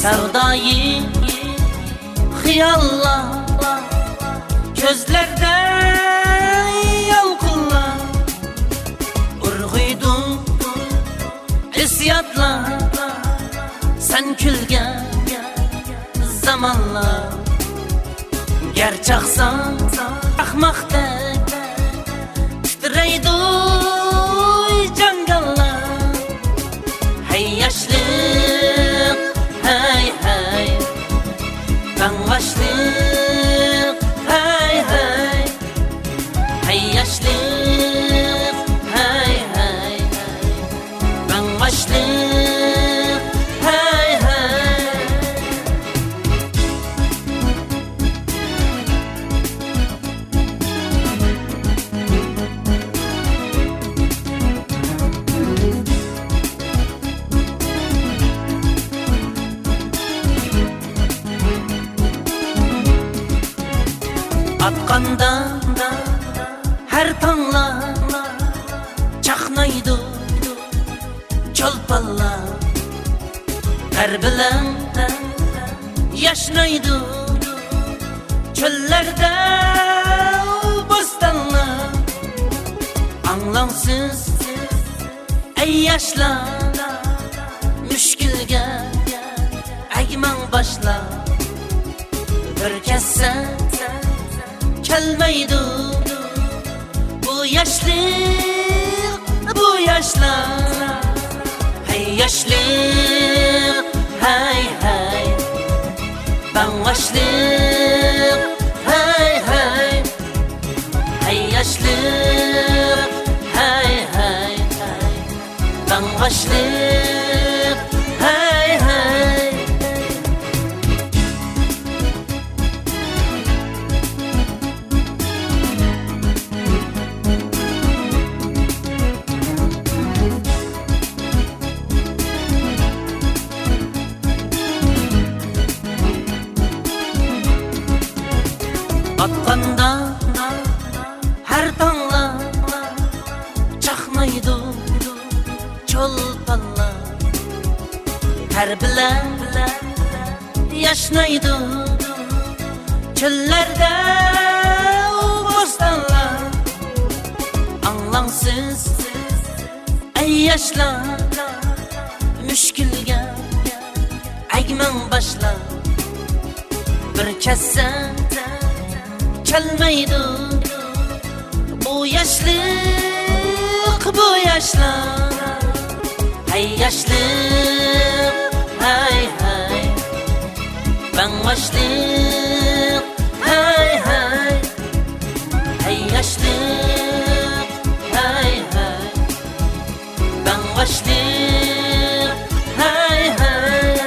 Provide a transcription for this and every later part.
Sevdayı hıyalla gözlerde yalqınla urg'uydum isyatla sen külgen zamanla gerçeksan ahmakdek titreydi cangalla hey yaşlık hey hey ben başlık hey hey hey yaşlık hey hey ben başlık hey hey atqanda her tangla çaqnaydı çolpalla ter bilen yaşnaydı çöllerde bostanla anlamsız ey yaşla müşkülge ayman başla bir kesse kelmeydi bu yaşlık bu yaşlar hey yaşlık hey hey ben başlık hey hey hey yaşlık hey hey ben başlık hey hey atqanda her tangla çaqnaydı çolpalla ter bilen yaşnaydı çöllerde bostanlar anlamsız ey yaşlar müşkülge ayman başla bir kesse kelmeydi bu yaşlık bu yaşlar hey yaşlık hey hey ben başlık hey hey hey yaşlık hey hey ben başlık hey hey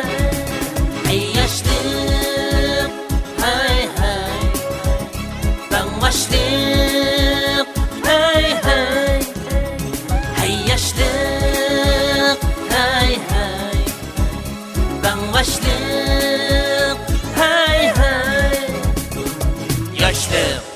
hey yaşlık hey hey ben başlık hey hey hey yaşlık hey hey ben başlık hey hey yaşlık